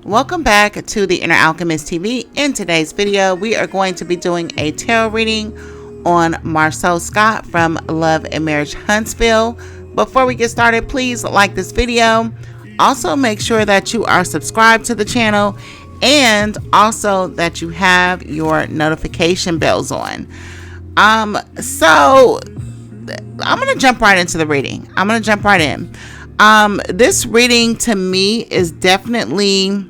Welcome back to the Inner Alchemist TV. In today's video, we are going to be doing a tarot reading on Marsau Scott from Love and Marriage Huntsville. Before we get started, please like this video. Also, make sure that you are subscribed to the channel and also that you have your notification bells on. So I'm going to jump right into the reading. I'm going to jump right in. This reading to me is definitely,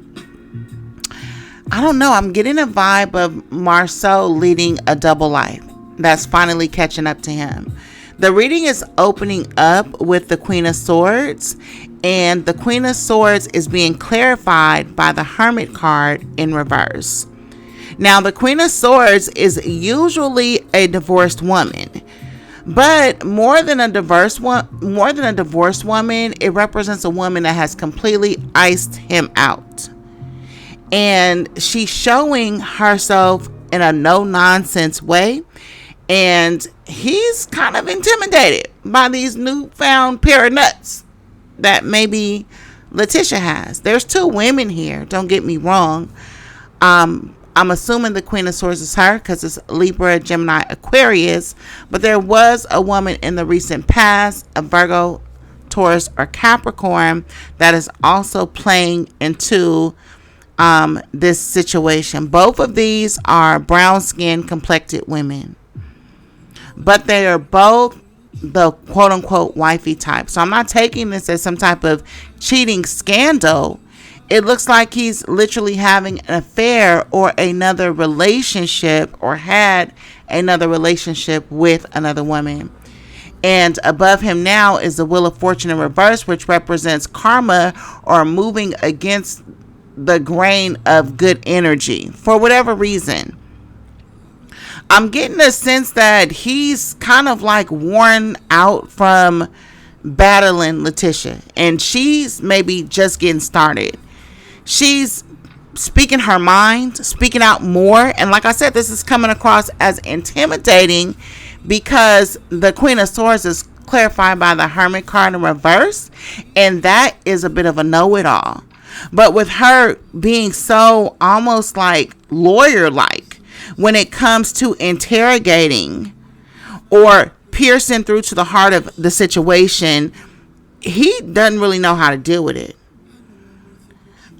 I don't know, I'm getting a vibe of Marsau leading a double life that's finally catching up to him. The reading is opening up with the Queen of Swords, and the Queen of Swords is being clarified by the Hermit card in reverse. Now, the Queen of Swords is usually a divorced woman, but more than a divorced woman, it represents a woman that has completely iced him out. And she's showing herself in a no-nonsense way. And he's kind of intimidated by these newfound pair of nuts that maybe Letitia has. There's two women here, don't get me wrong. I'm assuming the Queen of Swords is her because it's Libra, Gemini, Aquarius. But there was a woman in the recent past, a Virgo, Taurus, or Capricorn, that is also playing into this situation. Both of these are brown-skinned, complected women. But they are both the quote-unquote wifey type. So I'm not taking this as some type of cheating scandal. It looks like he's literally having an affair or another relationship, or had another relationship with another woman. And above him now is the Wheel of Fortune in reverse, which represents karma, or moving against the grain of good energy for whatever reason. I'm getting a sense that he's kind of like worn out from battling Letitia, and she's maybe just getting started. She's speaking her mind, speaking out more. And like I said, this is coming across as intimidating because the Queen of Swords is clarified by the Hermit card in reverse. And that is a bit of a know-it-all. But with her being so almost like lawyer-like when it comes to interrogating or piercing through to the heart of the situation, he doesn't really know how to deal with it.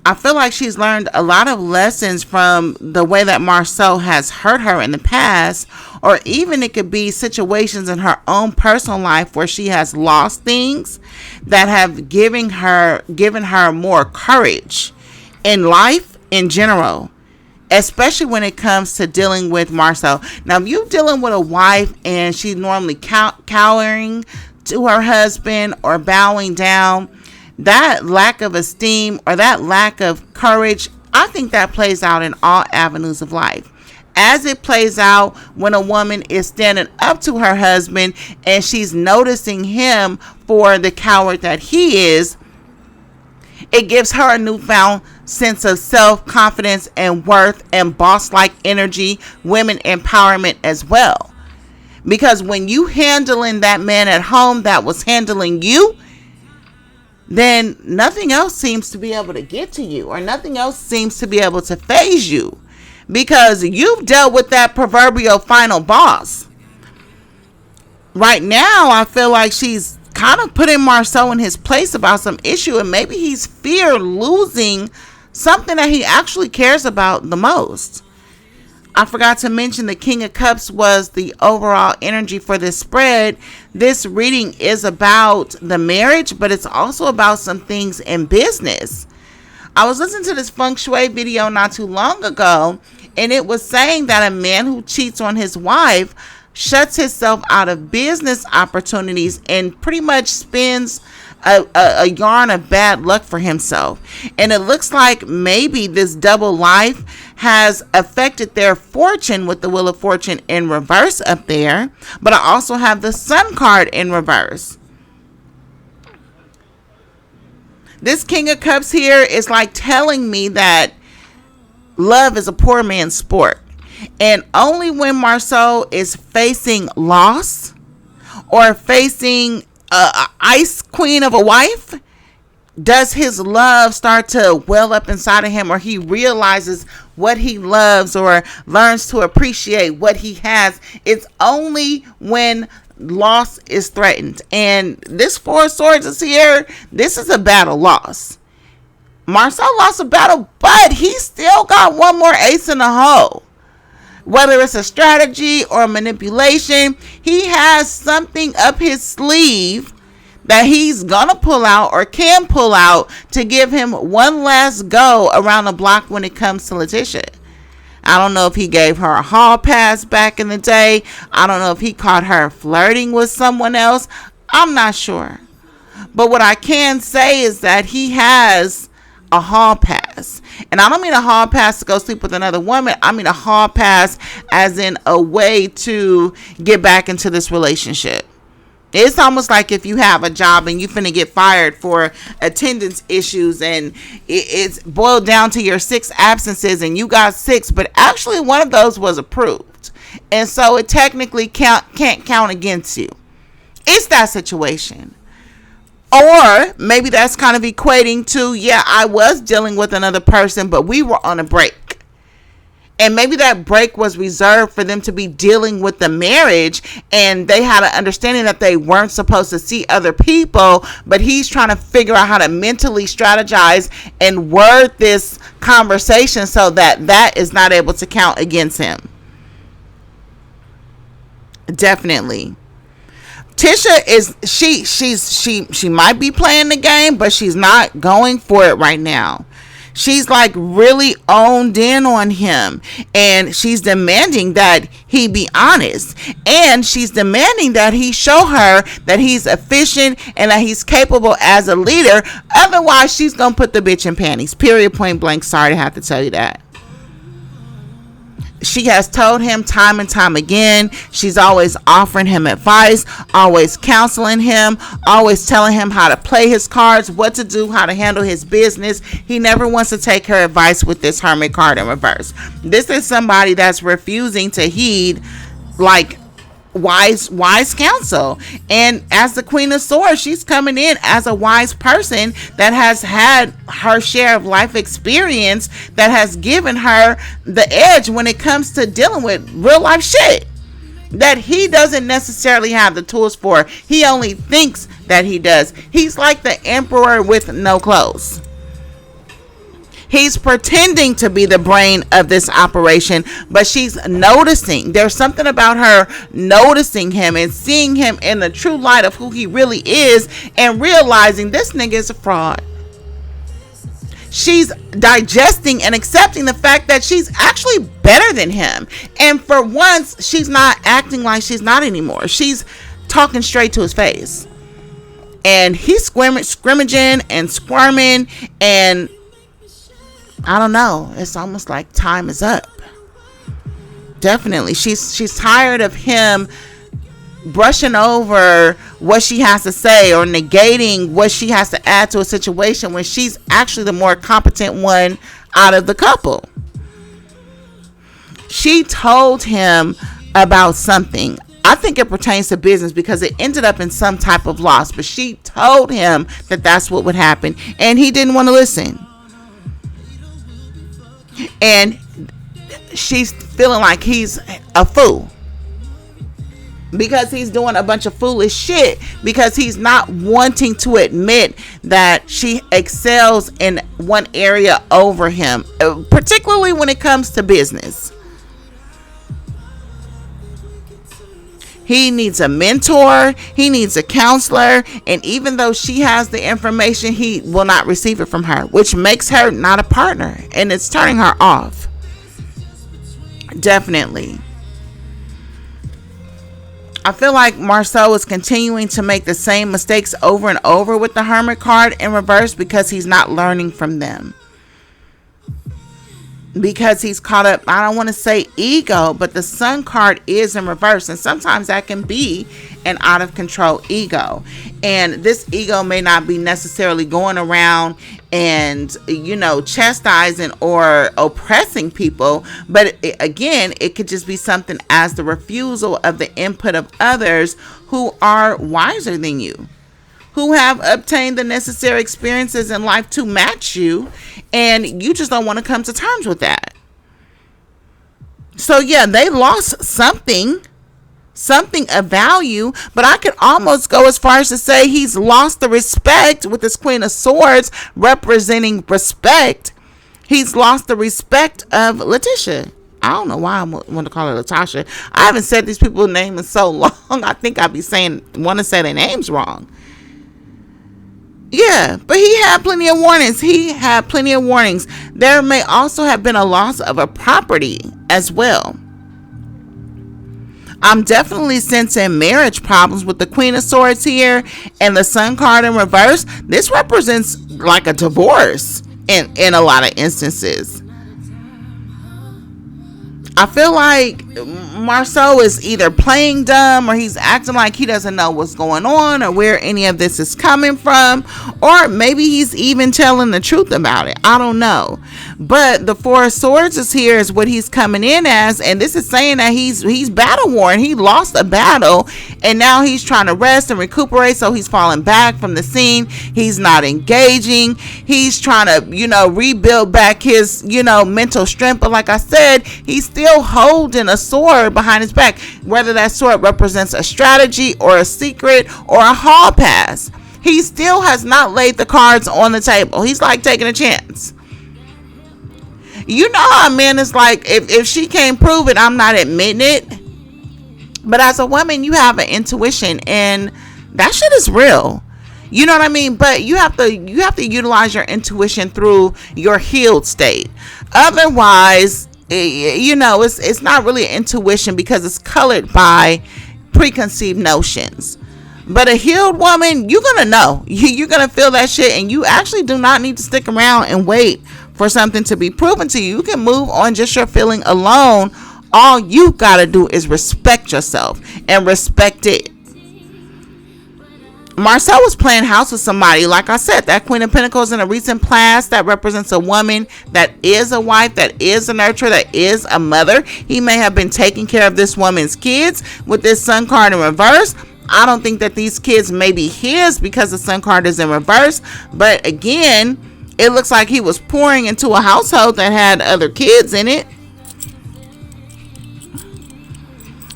I feel like she's learned a lot of lessons from the way that Marsau has hurt her in the past, or even it could be situations in her own personal life where she has lost things that have given her more courage in life in general, especially when it comes to dealing with Marsau. Now, if you're dealing with a wife and she's normally cowering to her husband or bowing down, that lack of esteem or that lack of courage, I think that plays out in all avenues of life. As it plays out when a woman is standing up to her husband and she's noticing him for the coward that he is, it gives her a newfound sense of self-confidence and worth and boss-like energy, women empowerment as well. Because when you handling that man at home that was handling you, then nothing else seems to be able to get to you, or nothing else seems to be able to phase you, because you've dealt with that proverbial final boss. Right now, I feel like she's kind of putting Marsau in his place about some issue, and maybe he's fear losing something that he actually cares about the most. I forgot to mention the King of Cups was the overall energy for this spread. This reading is about the marriage, but it's also about some things in business. I was listening to this feng shui video not too long ago, and it was saying that a man who cheats on his wife shuts himself out of business opportunities and pretty much spins a yarn of bad luck for himself. And it looks like maybe this double life has affected their fortune with the Wheel of Fortune in reverse up there. But I also have the Sun card in reverse. This King of Cups here is like telling me that love is a poor man's sport. And only when Marsau is facing loss or facing a ice queen of a wife Does his love start to well up inside of him, or he realizes what he loves or learns to appreciate what he has? It's only when loss is threatened. And this Four of Swords is here. This is a battle loss. Marsau lost a battle, but he still got one more ace in the hole. Whether it's a strategy or manipulation, he has something up his sleeve that he's gonna pull out or can pull out to give him one last go around the block when it comes to Letitia. I don't know if he gave her a hall pass back in the day. I don't know if he caught her flirting with someone else. I'm not sure. But what I can say is that he has a hall pass. And I don't mean a hall pass to go sleep with another woman. I mean a hall pass as in a way to get back into this relationship. It's almost like if you have a job and you finna get fired for attendance issues, and it's boiled down to your 6 absences and you got 6, but actually one of those was approved. And so it technically can't count against you. It's that situation. Or maybe that's kind of equating to, yeah, I was dealing with another person, but we were on a break. And maybe that break was reserved for them to be dealing with the marriage, and they had an understanding that they weren't supposed to see other people, but he's trying to figure out how to mentally strategize and word this conversation so that that is not able to count against him. Definitely. Tisha is she might be playing the game, but she's not going for it right now. She's like really owned in on him, and she's demanding that he be honest, and she's demanding that he show her that he's efficient and that he's capable as a leader. Otherwise, she's gonna put the bitch in panties. Period, point blank. Sorry to have to tell you that. She has told him time and time again. She's always offering him advice, always counseling him, always telling him how to play his cards, what to do, how to handle his business. He never wants to take her advice with this Hermit card in reverse. This is somebody that's refusing to heed like wise counsel. And as the Queen of Swords, she's coming in as a wise person that has had her share of life experience that has given her the edge when it comes to dealing with real life shit that he doesn't necessarily have the tools for. He only thinks that he does. He's like the emperor with no clothes. He's pretending to be the brain of this operation, but she's noticing. There's something about her noticing him and seeing him in the true light of who he really is and realizing this nigga is a fraud. She's digesting and accepting the fact that she's actually better than him. And for once, she's not acting like she's not anymore. She's talking straight to his face. And he's scrimmaging and squirming, and I don't know. It's almost like time is up. Definitely. She's tired of him brushing over what she has to say or negating what she has to add to a situation when she's actually the more competent one out of the couple. She told him about something. I think it pertains to business because it ended up in some type of loss, but she told him that that's what would happen, and he didn't want to listen. And she's feeling like he's a fool because he's doing a bunch of foolish shit, because he's not wanting to admit that she excels in one area over him, particularly when it comes to business. He needs a mentor. He needs a counselor. And even though she has the information, he will not receive it from her, which makes her not a partner. And it's turning her off. Definitely. I feel like Marsau is continuing to make the same mistakes over and over with the Hermit card in reverse because he's not learning from them. Because he's caught up, I don't want to say ego, but the Sun card is in reverse, and sometimes that can be an out of control ego, and this ego may not be necessarily going around and chastising or oppressing people, but again, it could just be something as the refusal of the input of others who are wiser than you, who have obtained the necessary experiences in life to match you, and you just don't want to come to terms with that. So yeah, they lost something of value, but I could almost go as far as to say he's lost the respect with this Queen of Swords representing respect. He's lost the respect of Letitia. I don't know why I want to call her Latasha. I haven't said these people's names in so long. I think I'd be want to say their names wrong. Yeah, but he had plenty of warnings. There may also have been a loss of a property as well. I'm definitely sensing marriage problems with the Queen of Swords here and the Sun card in reverse. This represents like a divorce in a lot of instances. I feel like Marsau is either playing dumb or he's acting like he doesn't know what's going on or where any of this is coming from, or maybe he's even telling the truth about it. I don't know. But the Four of Swords is here is what he's coming in as, and this is saying that he's battle worn. He lost a battle and now he's trying to rest and recuperate, so he's falling back from the scene. He's not engaging. He's trying to, rebuild back his, mental strength. But like I said, he's still holding a sword behind his back, whether that sword represents a strategy or a secret or a hall pass. He still has not laid the cards on the table. He's like taking a chance. You know how a man is like, if she can't prove it, I'm not admitting it. But as a woman, you have an intuition, and that shit is real. You know what I mean? But you have to utilize your intuition through your healed state. Otherwise, it's not really an intuition because it's colored by preconceived notions. But a healed woman, you're gonna know. You're gonna feel that shit, and you actually do not need to stick around and wait for something to be proven to you. You can move on just your feeling alone. All you gotta do is respect yourself and respect it. Marsau was playing house with somebody. Like I said, that Queen of Pentacles in a recent past, that represents a woman that is a wife, that is a nurturer, that is a mother. He may have been taking care of this woman's kids with this Sun card in reverse. I don't think that these kids may be his because the Sun card is in reverse. But again, it looks like he was pouring into a household that had other kids in it.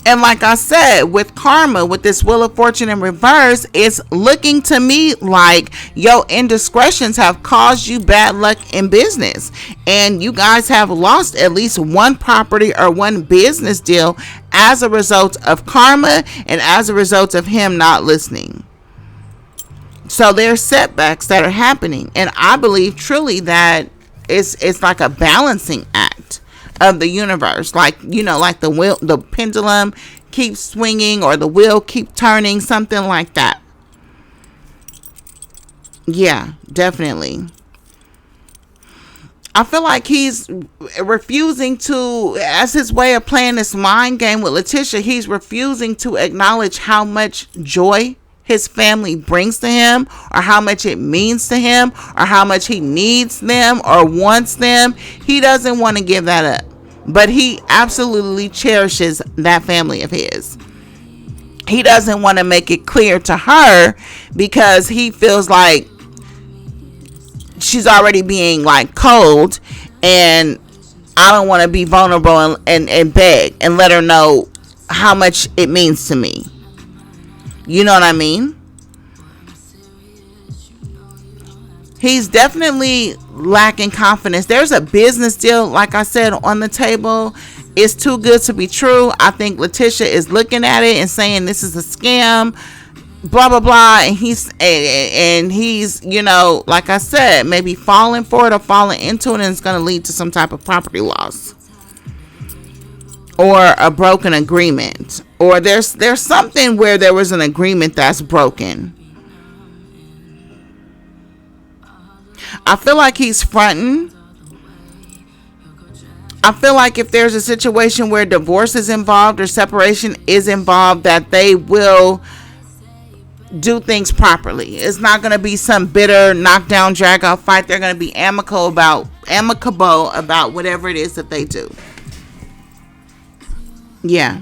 And like I said, with karma, with this Wheel of Fortune in reverse, it's looking to me like your indiscretions have caused you bad luck in business. And you guys have lost at least one property or one business deal as a result of karma and as a result of him not listening. So there's setbacks that are happening. And I believe truly that it's like a balancing act of the universe, like the wheel, the pendulum keeps swinging or the wheel keep turning, something like that. Yeah, definitely. I feel like he's refusing to, as his way of playing this mind game with Letitia, he's refusing to acknowledge how much joy his family brings to him, or how much it means to him, or how much he needs them or wants them. He doesn't want to give that up. But he absolutely cherishes that family of his. He doesn't want to make it clear to her because he feels like she's already being like cold, and I don't want to be vulnerable and beg and let her know how much it means to me. You know what I mean? He's definitely lacking confidence. There's a business deal, like I said, on the table. It's too good to be true. I think Letitia is looking at it and saying this is a scam, blah blah blah, and he's like I said, maybe falling for it or falling into it, and it's going to lead to some type of property loss or a broken agreement, or there's something where there was an agreement that's broken. I feel like he's fronting. I feel like if there's a situation where divorce is involved or separation is involved, that they will do things properly. It's not going to be some bitter knockdown drag out fight. They're going to be amicable about whatever it is that they do. Yeah.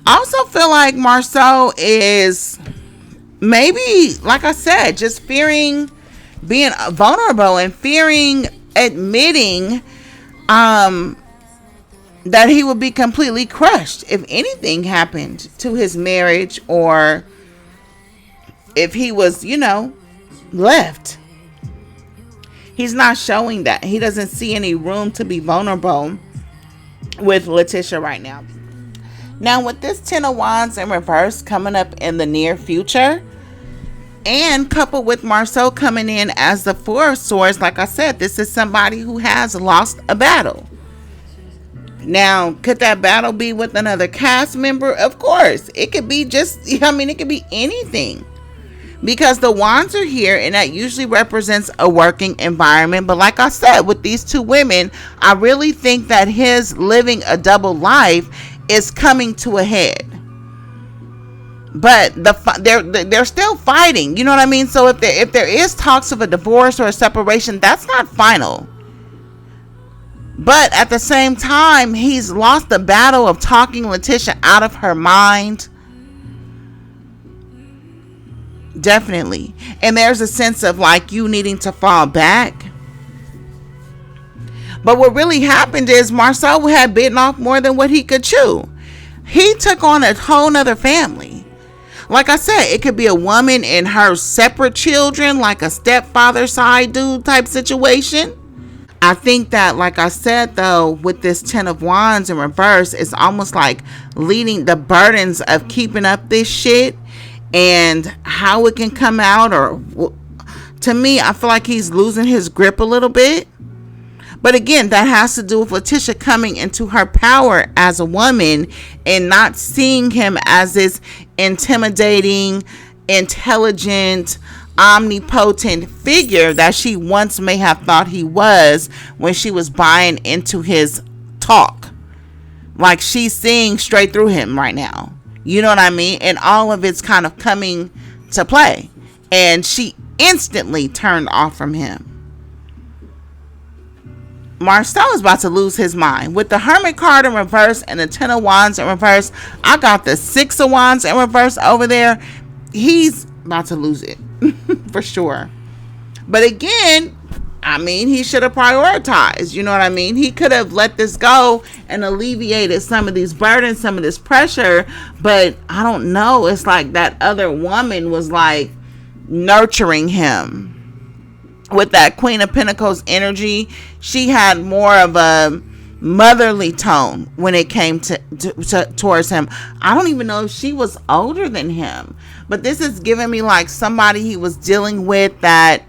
I also feel like Marsau is maybe, like I said, just fearing being vulnerable and fearing admitting that he would be completely crushed if anything happened to his marriage, or if he was, left. He's not showing that. He doesn't see any room to be vulnerable with Letitia right now. Now, with this Ten of Wands in reverse coming up in the near future, and coupled with Marsau coming in as the Four of Swords, like I said, this is somebody who has lost a battle. Now, could that battle be with another cast member? Of course. It could be it could be anything. Because the wands are here, and that usually represents a working environment. But like I said, with these two women, I really think that his living a double life is coming to a head. But they're still fighting. You know what I mean? So if there is talks of a divorce or a separation, that's not final. But at the same time, he's lost the battle of talking Letitia out of her mind. Definitely. And there's a sense of like you needing to fall back. But what really happened is Marsau had bitten off more than what he could chew. He took on a whole nother family. Like I said, it could be a woman and her separate children, like a stepfather side dude type situation. I think that, like I said, though, with this Ten of Wands in reverse, it's almost like leading the burdens of keeping up this shit and how it can come out. Or to me, I feel like he's losing his grip a little bit. But again, that has to do with Letitia coming into her power as a woman and not seeing him as this intimidating, intelligent, omnipotent figure that she once may have thought he was when she was buying into his talk. Like, she's seeing straight through him right now. You know what I mean? And all of it's kind of coming to play. And she instantly turned off from him. Marsau is about to lose his mind. With the Hermit card in reverse and the Ten of Wands in reverse, I got the Six of Wands in reverse over there. He's about to lose it. For sure. But again, I mean, he should have prioritized. You know what I mean? He could have let this go and alleviated some of these burdens, some of this pressure. But I don't know. It's like that other woman was like nurturing him. With that Queen of Pentacles energy, she had more of a motherly tone when it came towards him. I don't even know if she was older than him, but this is giving me like somebody he was dealing with that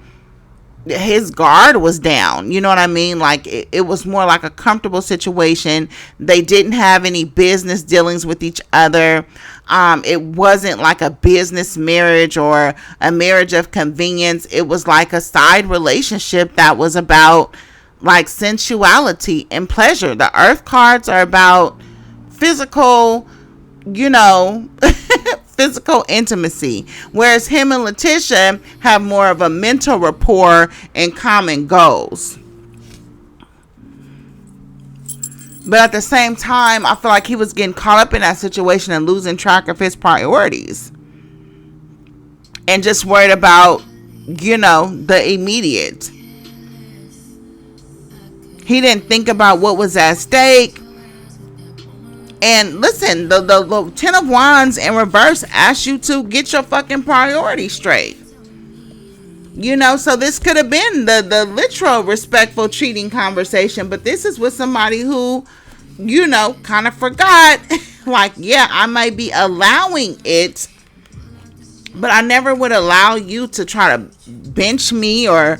his guard was down. You know what I mean? Like it was more like a comfortable situation. They didn't have any business dealings with each other. It wasn't like a business marriage or a marriage of convenience. It was like a side relationship that was about like sensuality and pleasure. The Earth cards are about physical, physical intimacy, whereas him and Letitia have more of a mental rapport and common goals. But at the same time, I feel like he was getting caught up in that situation and losing track of his priorities. And just worried about, the immediate. He didn't think about what was at stake. And listen, the Ten of Wands in reverse asks you to get your fucking priorities straight. So this could have been the literal respectful cheating conversation, but this is with somebody who, kind of forgot, like, yeah, I might be allowing it, but I never would allow you to try to bench me or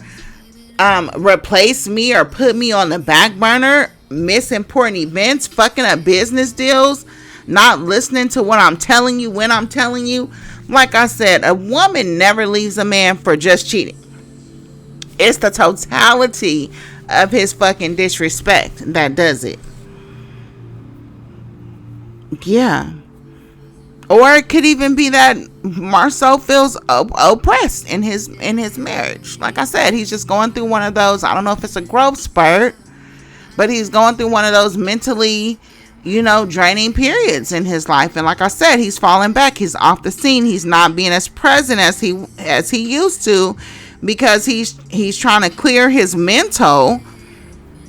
replace me or put me on the back burner, miss important events, fucking up business deals, not listening to what I'm telling you when I'm telling you. Like I said, a woman never leaves a man for just cheating. It's the totality of his fucking disrespect that does it. Yeah. Or it could even be that Marsau feels oppressed in his marriage. Like I said, he's just going through one of those, I don't know if it's a growth spurt, but he's going through one of those mentally draining periods in his life. And like I said, he's falling back. He's off the scene. He's not being as present as he used to, because he's trying to clear his mental,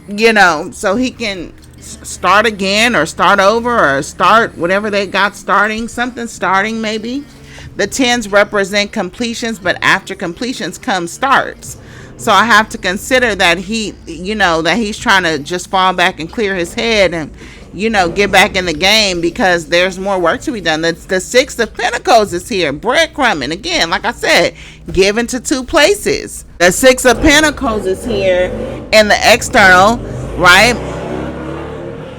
so he can start again, or start over, or start whatever they got starting, something starting maybe. The 10s represent completions, but after completions come starts. So I have to consider that that he's trying to just fall back and clear his head and, get back in the game, because there's more work to be done. The 6 of Pentacles is here, breadcrumbing. Again, like I said, given to 2 places. The 6 of Pentacles is here in the external, right?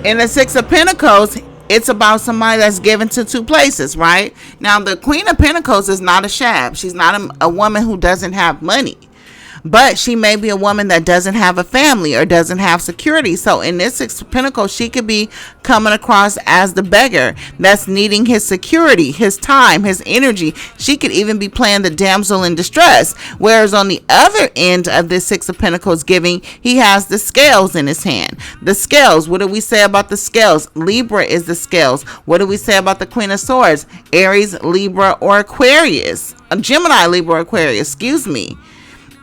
In the 6 of Pentacles, it's about somebody that's given to 2 places, right? Now, the Queen of Pentacles is not a shab. She's not a woman who doesn't have money. But she may be a woman that doesn't have a family or doesn't have security. So in this 6 of Pentacles, she could be coming across as the beggar that's needing his security, his time, his energy. She could even be playing the damsel in distress. Whereas on the other end of this 6 of Pentacles giving, he has the scales in his hand. The scales, what do we say about the scales? Libra is the scales. What do we say about the Queen of Swords? Aries, Libra, or Aquarius. Gemini, Libra, Aquarius, excuse me.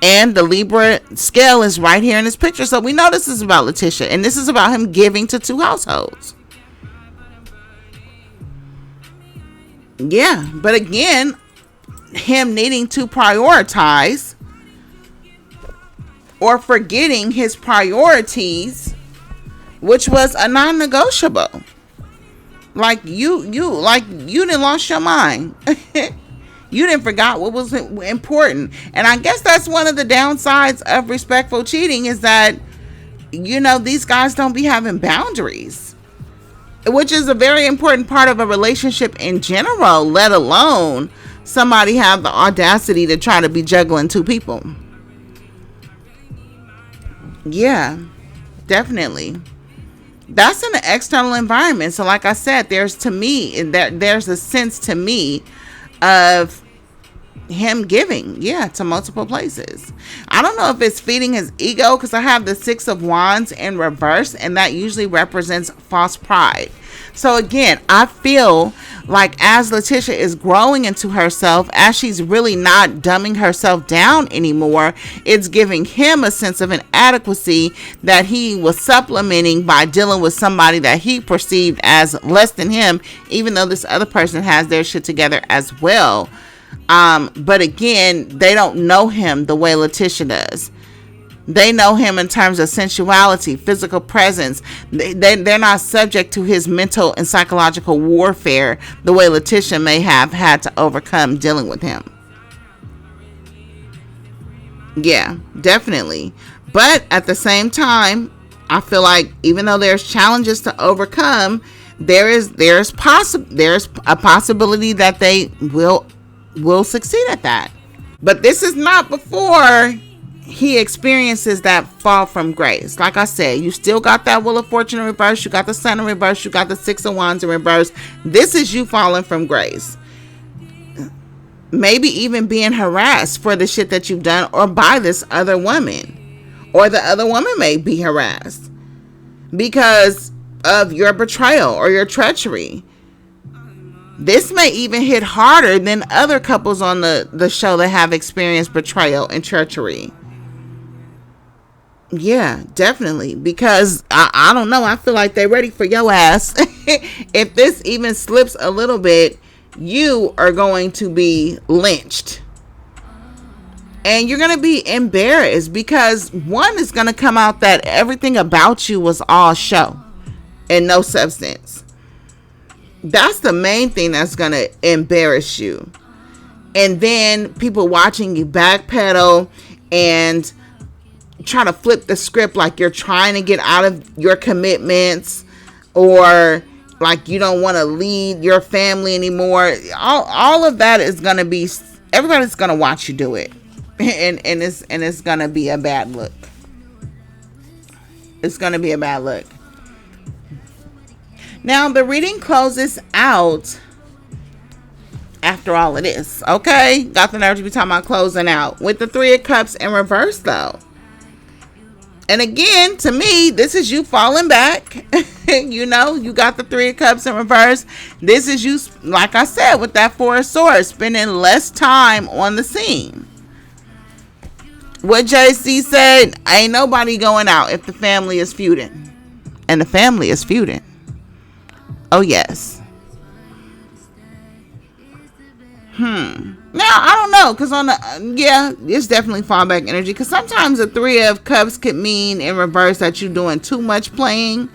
And the Libra scale is right here in this picture. So we know this is about Letitia. And this is about him giving to 2 households. Yeah. But again, him needing to prioritize, or forgetting his priorities, which was a non-negotiable. Like you didn't lost your mind. You didn't forgot what was important. And I guess that's one of the downsides of respectful cheating, is that, these guys don't be having boundaries, which is a very important part of a relationship in general, let alone somebody have the audacity to try to be juggling 2 people. Yeah, definitely. That's in the external environment. So like I said, there's a sense to me of him giving, to multiple places. I don't know if it's feeding his ego, because I have the 6 of Wands in reverse, and that usually represents false pride. So again, I feel like as Letitia is growing into herself, as she's really not dumbing herself down anymore, it's giving him a sense of inadequacy that he was supplementing by dealing with somebody that he perceived as less than him, even though this other person has their shit together as well. But again, they don't know him the way Letitia does. They know him in terms of sensuality, physical presence. They're not subject to his mental and psychological warfare the way Letitia may have had to overcome dealing with him. Yeah, definitely. But at the same time, I feel like even though there's challenges to overcome, there's a possibility that they will succeed at that. But this is not before he experiences that fall from grace. Like I said, you still got that Wheel of Fortune in reverse. You got the Sun in reverse. You got the 6 of Wands in reverse. This is you falling from grace. Maybe even being harassed for the shit that you've done, or by this other woman. Or the other woman may be harassed because of your betrayal or your treachery. This may even hit harder than other couples on the show that have experienced betrayal and treachery. Yeah, definitely. Because I don't know. I feel like they're ready for your ass. If this even slips a little bit, you are going to be lynched. And you're going to be embarrassed, because one is going to come out that everything about you was all show and no substance. That's the main thing that's going to embarrass you. And then people watching you backpedal and try to flip the script, like you're trying to get out of your commitments, or like you don't want to lead your family anymore. All of that is going to be, everybody's going to watch you do it. And it's going to be a bad look. It's going to be a bad look. Now, the reading closes out after all of this. Okay? Got the nerve to be talking about closing out. With the 3 of Cups in reverse, though. And again, to me, this is you falling back. You know, you got the Three of Cups in reverse. This is you, like I said, with that Four of Swords, spending less time on the scene. What JC said, ain't nobody going out if the family is feuding. And the family is feuding. Oh, yes. Now, I don't know, because on the, yeah, it's definitely fallback energy, because sometimes the Three of Cups could mean in reverse that you're doing too much playing,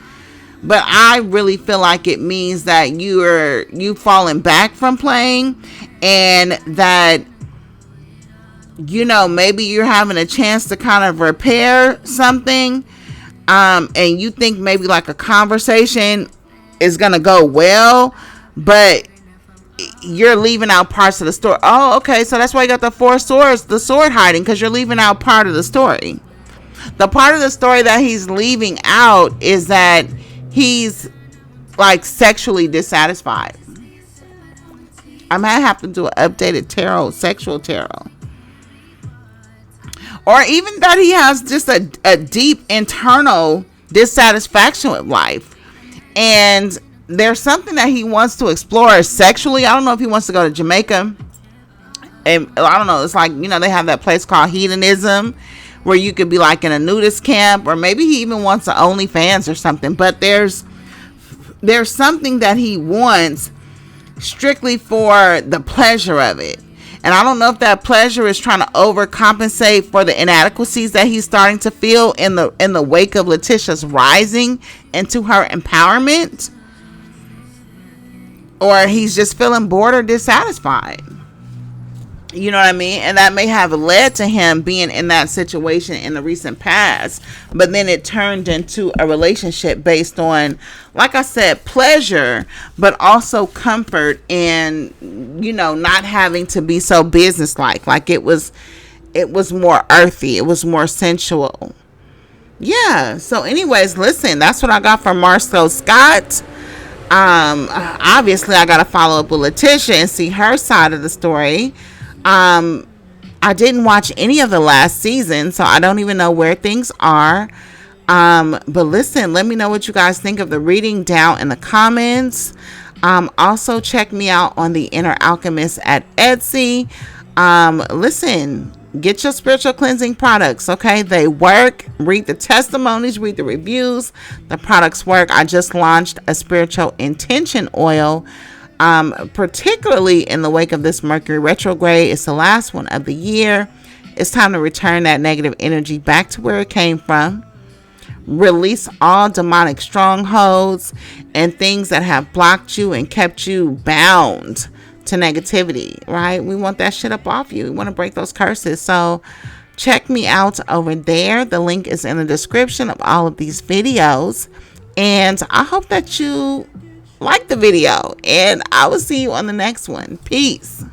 but I really feel like it means that you falling back from playing, and that, you know, maybe you're having a chance to kind of repair something, and you think maybe like a conversation is gonna go well, but you're leaving out parts of the story. Oh, okay. So that's why you got the Four Swords, the sword hiding, because you're leaving out part of the story. The part of the story that he's leaving out is that he's like sexually dissatisfied. I might have to do an updated tarot, sexual tarot. Or even that he has just a deep internal dissatisfaction with life. And there's something that he wants to explore sexually. I don't know if he wants to go to Jamaica. And I don't know. It's like, you know, they have that place called Hedonism where you could be like in a nudist camp, or maybe he even wants to OnlyFans or something. But there's something that he wants strictly for the pleasure of it. And I don't know if that pleasure is trying to overcompensate for the inadequacies that he's starting to feel in the wake of Letitia's rising into her empowerment. Or he's just feeling bored or dissatisfied. You know what I mean? And that may have led to him being in that situation in the recent past. But then it turned into a relationship based on, like I said, pleasure, but also comfort and, you know, not having to be so businesslike. Like it was more earthy. It was more sensual. Yeah. So anyways, listen, that's what I got from Marsau Scott. Obviously I gotta follow up with Letitia and see her side of the story. I didn't watch any of the last season, so I don't even know where things are. But listen, let me know what you guys think of the reading down in the comments. Also check me out on The Inner Alchemist at Etsy. Listen, get your spiritual cleansing products, okay? They work. Read the testimonies, read the reviews. The products work. I just launched a spiritual intention oil, particularly in the wake of this Mercury retrograde. It's the last one of the year. It's time to return that negative energy back to where it came from. Release all demonic strongholds and things that have blocked you and kept you bound to negativity, right? We want that shit up off you. We want to break those curses. So check me out over there. The link is in the description of all of these videos. And I hope that you like the video. And I will see you on the next one. Peace.